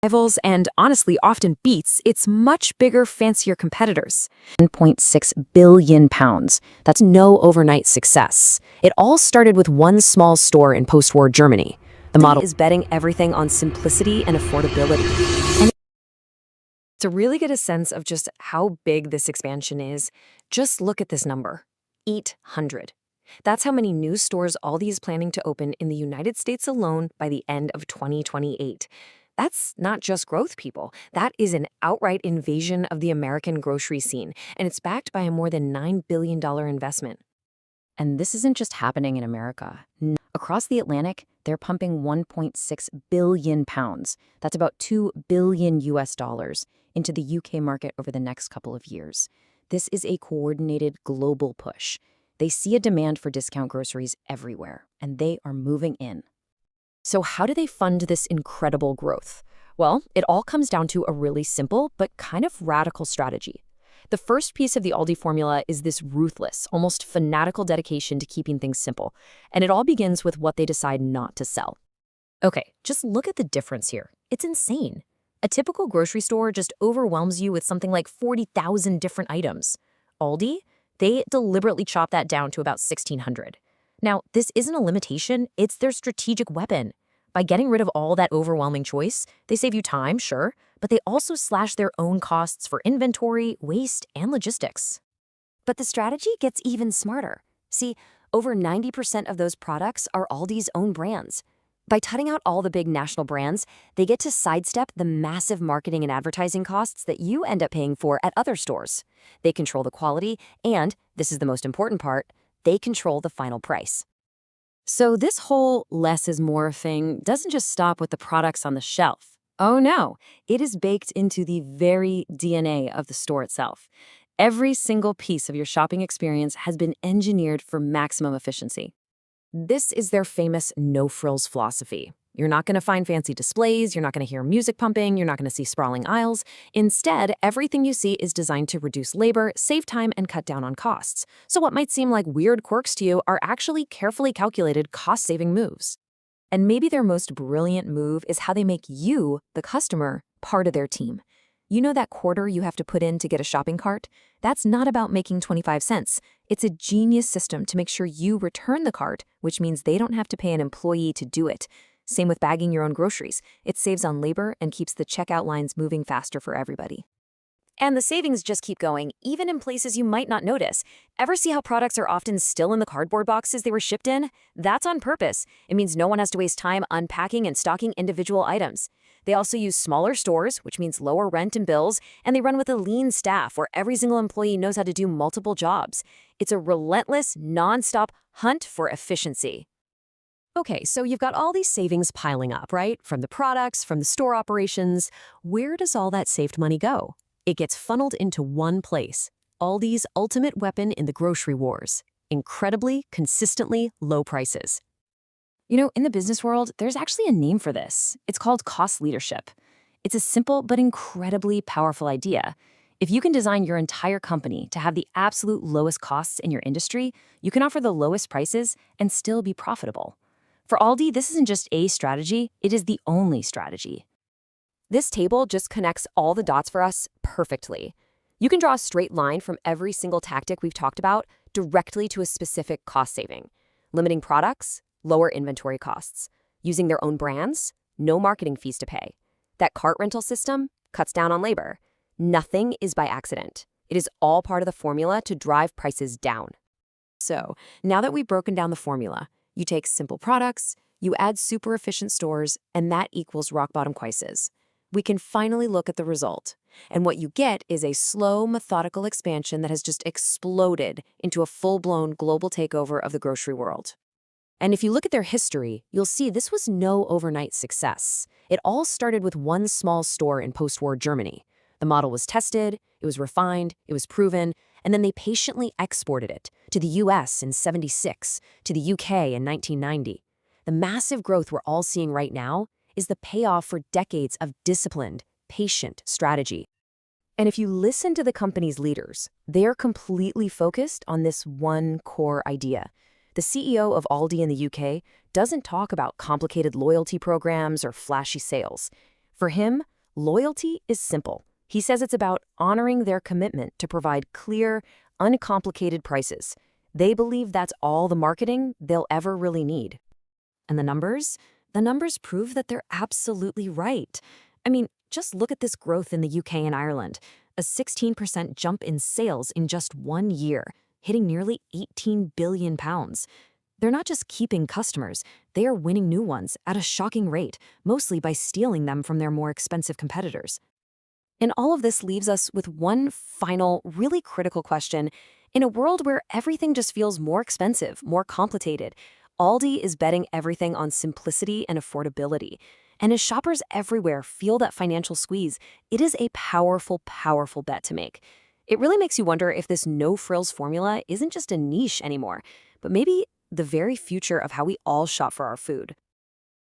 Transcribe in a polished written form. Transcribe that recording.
Rivals and honestly often beats its much bigger, fancier competitors. 1.6 billion pounds. That's no overnight success. It all started with one small store in post-war Germany. The model is betting everything on simplicity and affordability. And to really get a sense of just how big this expansion is, just look at this number, 800. That's how many new stores Aldi is planning to open in the United States alone by the end of 2028. That's not just growth, people. That is an outright invasion of the American grocery scene, and it's backed by a more than $9 billion investment. And this isn't just happening in America. Across the Atlantic, they're pumping 1.6 billion pounds. That's about $2 billion US dollars into the UK market over the next couple of years. This is a coordinated global push. They see a demand for discount groceries everywhere, and they are moving in. So how do they fund this incredible growth? Well, it all comes down to a really simple but kind of radical strategy. The first piece of the Aldi formula is this ruthless, almost fanatical dedication to keeping things simple, and it all begins with what they decide not to sell. Okay, just look at the difference here. It's insane. A typical grocery store just overwhelms you with something like 40,000 different items. Aldi, they deliberately chop that down to about 1,600. Now, this isn't a limitation, it's their strategic weapon. By getting rid of all that overwhelming choice, they save you time, sure, but they also slash their own costs for inventory, waste, and logistics. But the strategy gets even smarter. See, over 90% of those products are Aldi's own brands. By cutting out all the big national brands, they get to sidestep the massive marketing and advertising costs that you end up paying for at other stores. They control the quality, and, this is the most important part, they control the final price. So this whole less is more thing doesn't just stop with the products on the shelf. Oh no, it is baked into the very DNA of the store itself. Every single piece of your shopping experience has been engineered for maximum efficiency. This is their famous no-frills philosophy. You're not going to find fancy displays, you're not going to hear music pumping, you're not going to see sprawling aisles. Instead, everything you see is designed to reduce labor, save time, and cut down on costs. So what might seem like weird quirks to you are actually carefully calculated cost-saving moves. And maybe their most brilliant move is how they make you, the customer, part of their team. You know that quarter you have to put in to get a shopping cart? That's not about making 25 cents. It's a genius system to make sure you return the cart, which means they don't have to pay an employee to do it. Same with bagging your own groceries. It saves on labor and keeps the checkout lines moving faster for everybody. And the savings just keep going, even in places you might not notice. Ever see how products are often still in the cardboard boxes they were shipped in? That's on purpose. It means no one has to waste time unpacking and stocking individual items. They also use smaller stores, which means lower rent and bills, and they run with a lean staff where every single employee knows how to do multiple jobs. It's a relentless, non-stop hunt for efficiency. Okay, so you've got all these savings piling up, right? From the products, from the store operations. Where does all that saved money go? It gets funneled into one place, Aldi's ultimate weapon in the grocery wars: incredibly, consistently low prices. You know, in the business world, there's actually a name for this. It's called cost leadership. It's a simple but incredibly powerful idea. If you can design your entire company to have the absolute lowest costs in your industry, you can offer the lowest prices and still be profitable. For Aldi, this isn't just a strategy, it is the only strategy. This table just connects all the dots for us perfectly. You can draw a straight line from every single tactic we've talked about directly to a specific cost saving. Limiting products, lower inventory costs. Using their own brands, no marketing fees to pay. That cart rental system cuts down on labor. Nothing is by accident. It is all part of the formula to drive prices down. So, now that we've broken down the formula, you take simple products, you add super efficient stores, and that equals rock bottom prices. We can finally look at the result. And what you get is a slow, methodical expansion that has just exploded into a full-blown global takeover of the grocery world. And if you look at their history, you'll see this was no overnight success. It all started with one small store in post-war Germany. The model was tested, it was refined, it was proven, and then they patiently exported it to the US in '76, to the UK in 1990. The massive growth we're all seeing right now is the payoff for decades of disciplined, patient strategy. And if you listen to the company's leaders, they're completely focused on this one core idea. The CEO of Aldi in the UK doesn't talk about complicated loyalty programs or flashy sales. For him, loyalty is simple. He says it's about honoring their commitment to provide clear, uncomplicated prices. They believe that's all the marketing they'll ever really need. And the numbers? The numbers prove that they're absolutely right. I mean, just look at this growth in the UK and Ireland. A 16% jump in sales in just 1 year, hitting nearly £18 billion. They're not just keeping customers, they are winning new ones at a shocking rate, mostly by stealing them from their more expensive competitors. And all of this leaves us with one final, really critical question. In a world where everything just feels more expensive, more complicated, Aldi is betting everything on simplicity and affordability. And as shoppers everywhere feel that financial squeeze, it is a powerful, powerful bet to make. It really makes you wonder if this no-frills formula isn't just a niche anymore, but maybe the very future of how we all shop for our food.